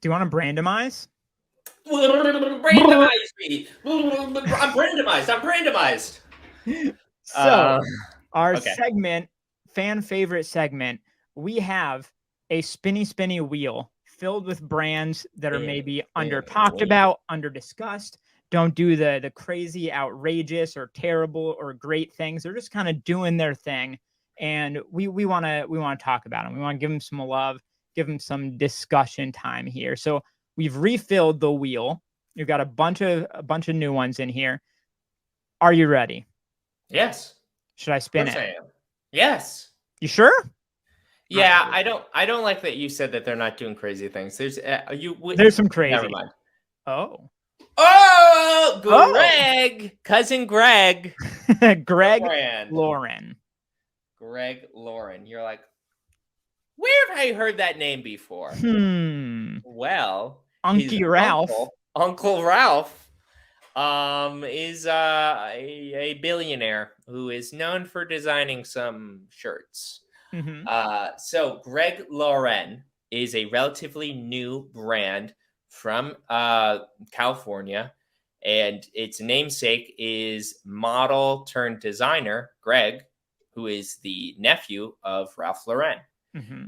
Do you want to brandomize? Randomize me. I'm randomized. I'm randomized. So, our Okay. segment, fan favorite segment, we have a spinny wheel filled with brands that are maybe under talked about, under discussed, don't do the crazy, outrageous, or terrible or great things. They're just kind of doing their thing, and we want to talk about them. We want to give them some love, give them some discussion time here. So we've refilled the wheel. We've got a bunch of new ones in here. Are you ready? Yes. Should I Of spin course it? I am. Yes. You sure? Yeah, I don't like that you said that they're not doing crazy things. There's some Never crazy. mind. Oh. Oh, Oh. cousin Greg. Greg Brand. Lauren. Greg Lauren. You're like, where have I heard that name before? Well, his Unky Ralph. Uncle Ralph, is a billionaire who is known for designing some shirts. So Greg Lauren is a relatively new brand from California, and its namesake is model turned designer Greg, who is the nephew of Ralph Lauren.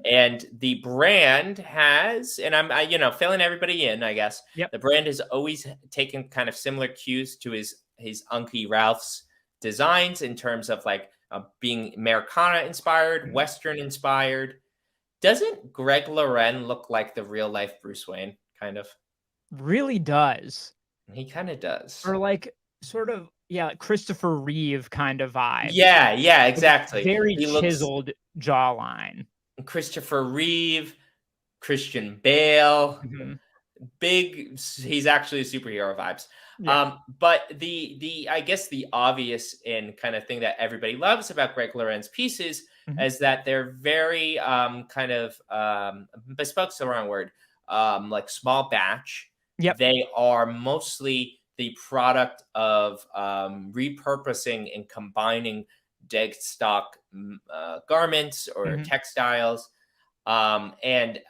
And the brand has, and I'm filling everybody in, I guess. Yep. The brand has always taken kind of similar cues to his Uncle Ralph's designs in terms of like being Americana inspired, Western inspired. Doesn't Greg Lauren look like the real life Bruce Wayne? Kind of. Really does. He kind of does. Or like sort of, yeah, Christopher Reeve kind of vibe. Yeah, exactly. Very chiseled jawline. Christopher Reeve, Christian Bale, big. He's actually a superhero vibes. Yeah. But the I guess the obvious and kind of thing that everybody loves about Greg Lauren's pieces is that they're very kind of bespoke's the wrong word. Like small batch. Yep. They are mostly the product of repurposing and combining dead stock garments or textiles. And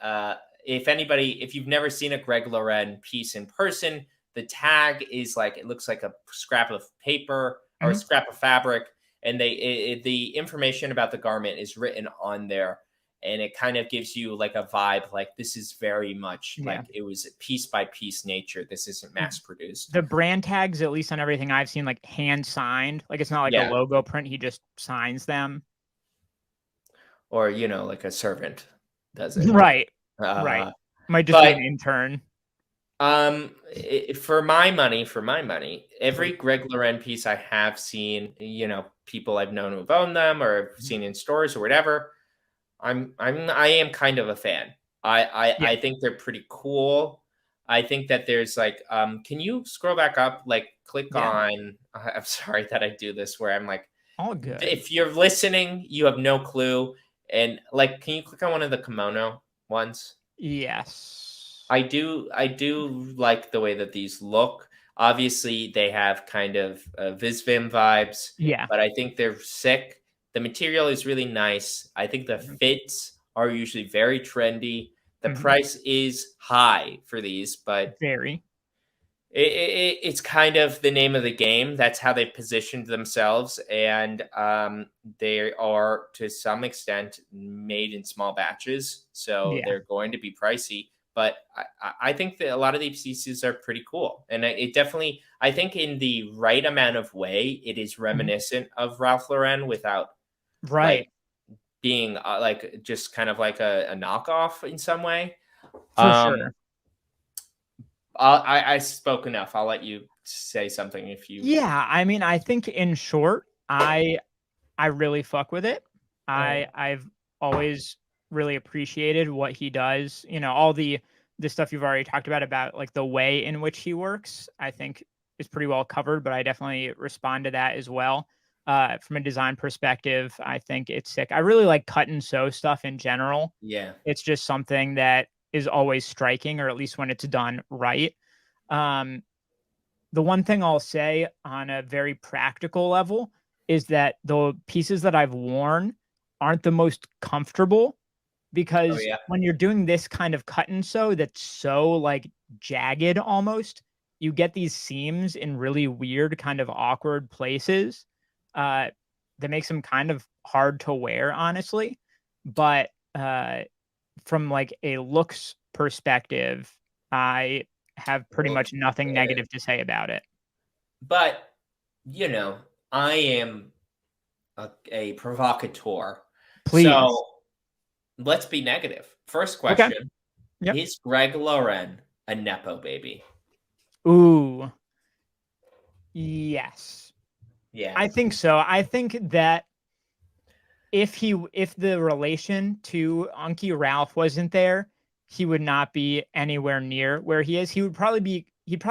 if you've never seen a Greg Lauren piece in person, the tag is like, it looks like a scrap of paper or a scrap of fabric. And the information about the garment is written on there. And it kind of gives you like a vibe, like this is very much like it was piece by piece nature. This isn't mass produced. The brand tags, at least on everything I've seen, like hand signed. Like it's not like a logo print. He just signs them. Or, like a servant does it. Right. Right. Might just be an intern. For my money, every Greg Lauren piece I have seen, people I've known who've owned them or seen in stores or whatever, I am kind of a fan. I think they're pretty cool. I think that there's like, can you scroll back up? Like click on, I'm sorry that I do this where I'm like, all good. If you're listening, you have no clue. And like, can you click on one of the kimono ones? Yes. I do like the way that these look. Obviously, they have kind of Visvim vibes. Yeah. But I think they're sick. The material is really nice. I think the fits are usually very trendy. The price is high for these, but very. It's kind of the name of the game. That's how they positioned themselves. And they are, to some extent, made in small batches. So they're going to be pricey. But I think that a lot of these pieces are pretty cool. And it definitely, I think in the right amount of way, it is reminiscent of Ralph Lauren without like, being like just kind of like a knockoff in some way. For sure. I spoke enough. I'll let you say something if you. Yeah, I mean, I think in short, I really fuck with it. I've always really appreciated what he does. All the stuff you've already talked about like the way in which he works, I think is pretty well covered. But I definitely respond to that as well. From a design perspective, I think it's sick. I really like cut and sew stuff in general. Yeah, it's just something that is always striking, or at least when it's done right. The one thing I'll say on a very practical level is that the pieces that I've worn aren't the most comfortable, because yeah. when you're doing this kind of cut and sew that's so like jagged almost, you get these seams in really weird, kind of awkward places. That makes them kind of hard to wear, honestly. But from like a looks perspective, I have pretty Looks much nothing good. negative to say about it. But, you know, I am a provocateur. Please. So let's be negative. First Okay. question: Yep. is Greg Loren a nepo baby? Ooh. Yes. Yeah. I think so. I think that if the relation to Unky Ralph wasn't there, he would not be anywhere near where he is. He'd probably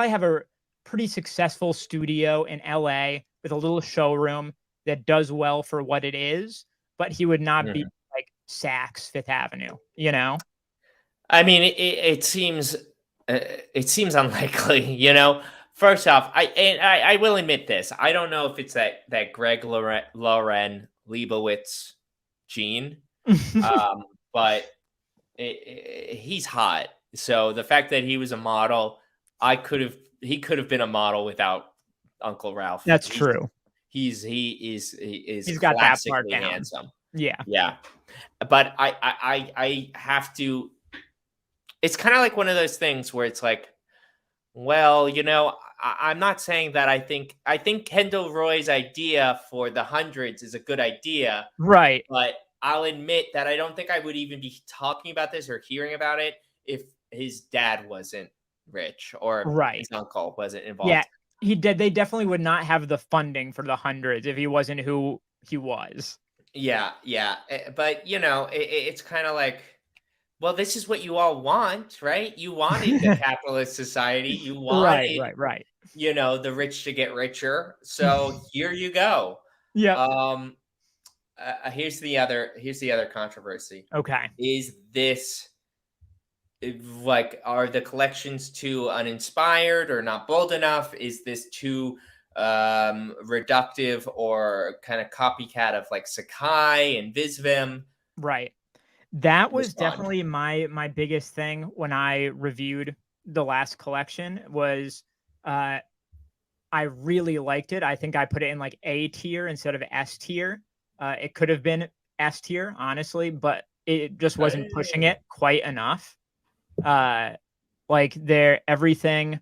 have a pretty successful studio in LA with a little showroom that does well for what it is, but he would not be Mhm. like Saks Fifth Avenue, you know? I mean, it seems unlikely. You know, first off, I will admit this. I don't know if it's that Greg Loren Leibowitz gene, um, but he's hot. So the fact that he was a model, he could have been a model without Uncle Ralph. That's true. He is He's got that part classically down. handsome. Yeah. Yeah, but I have to. It's kind of like one of those things where it's like, well, you know, I'm not saying that I think Kendall Roy's idea for the hundreds is a good idea, Right. but I'll admit that I don't think I would even be talking about this or hearing about it if his dad wasn't rich or Right. his uncle wasn't Yeah. involved. They definitely would not have the funding for the hundreds if he wasn't who he was. Yeah, yeah. But you know, it's kind of like, well, this is what you all want, right? You wanted the capitalist society. You Right, wanted, right, right. you know, the rich to get richer. So here you go. Yep. Um, here's the other controversy. Okay. Is this like, are the collections too uninspired or not bold enough? Is this too reductive or kind of copycat of like Sakai and Visvim? Right. That was Respond. definitely my biggest thing when I reviewed the last collection was uh I really liked it. I think I put it in like A tier instead of S tier. It could have been S tier, honestly, but it just wasn't pushing it quite enough. Uh like there everything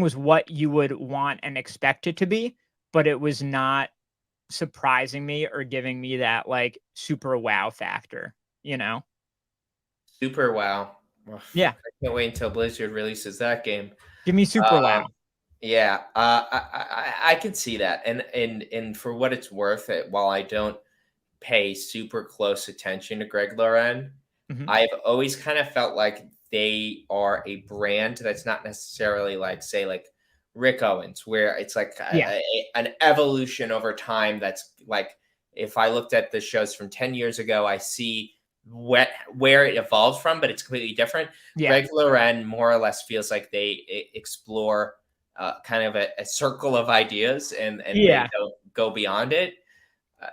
was what you would want and expect it to be, but it was not surprising me or giving me that like super wow factor, you know? Super wow. Ugh, Yeah. I can't wait until Blizzard releases that game. Give me super Um, wow. yeah, I can see that, and for what it's worth, while I don't pay super close attention to Greg Loren, Mhm. I've always kind of felt like they are a brand that's not necessarily like, say, like Rick Owens, where it's like Yeah. an evolution over time. That's like, if I looked at the shows from 10 years ago, I see where it evolved from, but it's completely different. Yeah. Greg Loren more or less feels like they explore kind of a circle of ideas, and they Yeah. don't go beyond it.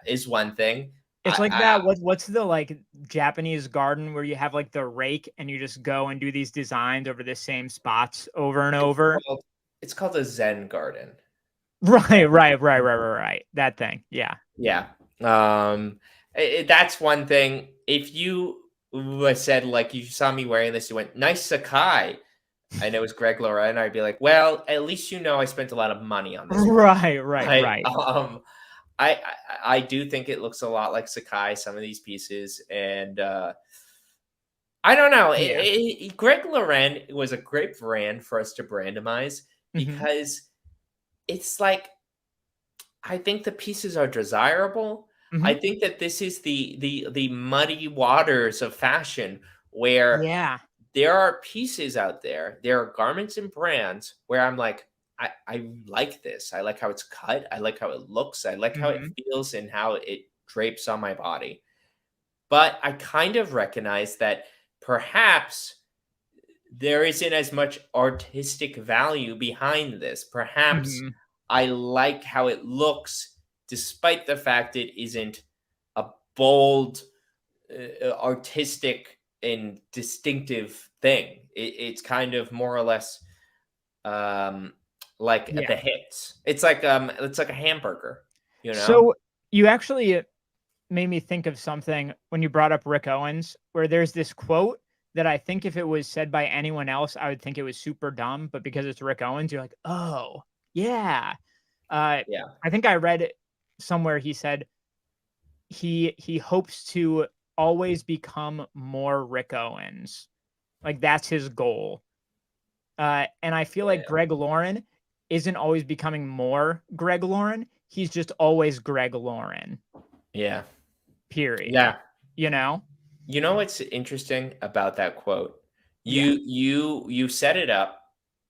Is one thing. It's like I that what's the, like, Japanese garden where you have, like, the rake and you just go and do these designs over the same spots over and It's over? called it's called a Zen garden. Right. That thing. Yeah. Yeah. That's one thing. If you said, like, you saw me wearing this, you went, "Nice Sakai," and it was Greg Loren, I'd be like, "Well, at least you know I spent a lot of money on this one." But, Right. I do think it looks a lot like Sakai, some of these pieces, and, I don't know. Yeah. Greg Loren was a great brand for us to brandomize Mhm. because it's like, I think the pieces are desirable. I Mhm. think that this is the muddy waters of fashion where Yeah. there are pieces out there. There are garments and brands where I'm like, I like this. I like how it's cut. I like how it looks. I like how it Mhm. feels and how it drapes on my body. But I kind of recognize that perhaps there isn't as much artistic value behind this. Perhaps Mhm. I like how it looks, despite the fact it isn't a bold, artistic and distinctive thing. It's kind of more or less like the hits. It's like a hamburger, you know? So you actually made me think of something when you brought up Rick Owens, where there's this quote that I think if it was said by anyone else, I would think it was super dumb, but because it's Rick Owens, you're like, oh yeah. Yeah. I think I read it somewhere. He said he hopes to always become more Rick Owens. Like that's his goal. And I feel like Greg Lauren isn't always becoming more Greg Lauren. He's just always Greg Lauren. Yeah. Period. Yeah. You know? You know what's interesting about that quote? You set it up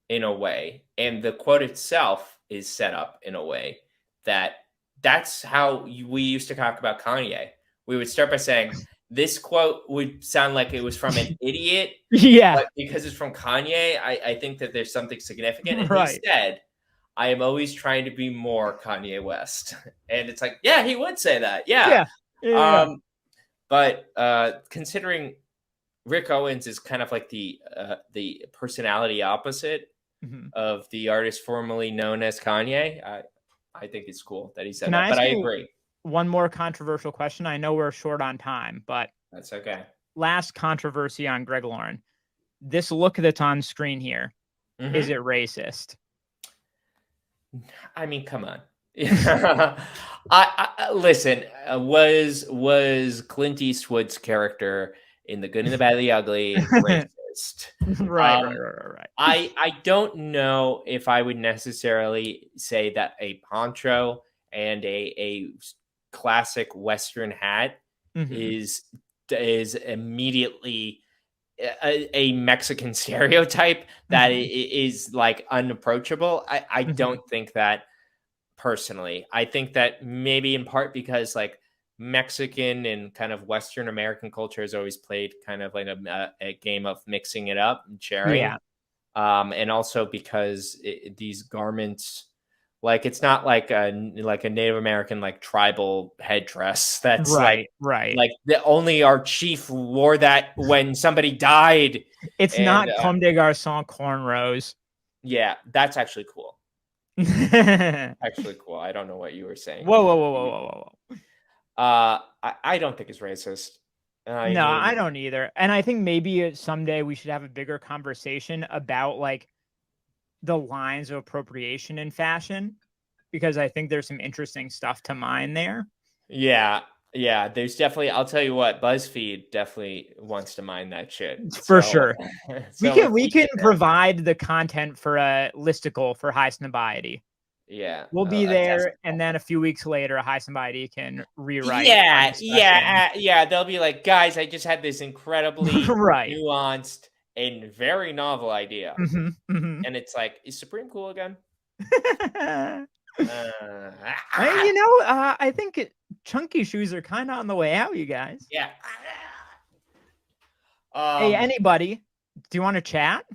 in a way, and the quote itself is set up in a way that's how we used to talk about Kanye. We would start by saying this quote would sound like it was from an idiot, Yeah. but because it's from Kanye, I think that there's something significant. And Right. he said, I am always trying to be more Kanye West. And it's like, yeah, he would say that. Yeah. But considering Rick Owens is kind of like the personality opposite of the artist formerly known as Kanye, I think it's cool that he said that. But I agree. One more controversial question. I know we're short on time, but that's okay. Last controversy on Greg Lauren. This look that's on screen here, is it racist? I mean, come on. I listen. Was Clint Eastwood's character in The Good and the Bad and the Ugly racist? Right. I don't know if I would necessarily say that a poncho and a classic Western hat is immediately a Mexican stereotype that is like unapproachable. I don't think that personally. I think that maybe in part because like Mexican and kind of Western American culture has always played kind of like a game of mixing it up and sharing. Yeah. And also because these garments, like it's not like a Native American like tribal headdress that's right. Like only our chief wore that when somebody died. It's not Comme des Garçons cornrows. Yeah, that's actually cool. Actually cool. I don't know what you were saying. Whoa. I don't think it's racist. I don't either. And I think maybe someday we should have a bigger conversation about like the lines of appropriation in fashion, because I think there's some interesting stuff to mine there. Yeah, there's definitely, I'll tell you what, BuzzFeed definitely wants to mine that shit. For sure. We can provide the content for a listicle for High Snobiety. Yeah. We'll be there, and then a few weeks later, High Snobiety can rewrite. Yeah. They'll be like, guys, I just had this incredibly nuanced and very novel idea. And it's like, is Supreme cool again? I think chunky shoes are kind of on the way out, you guys. Yeah. Hey, anybody, do you want to chat?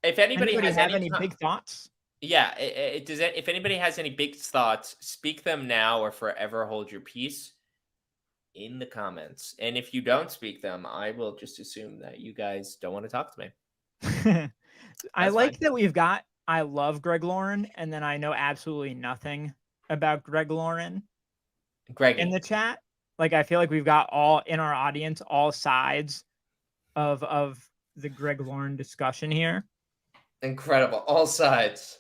If anybody has any big thoughts? Yeah, if anybody has any big thoughts, speak them now or forever hold your peace in the comments. And if you don't speak them, I will just assume that you guys don't want to talk to me. I like that we've got I love Greg Lauren, and then I know absolutely nothing about Greg Lauren. In the chat. Like I feel like we've got all in our audience, all sides of the Greg Lauren discussion here. Incredible. All sides.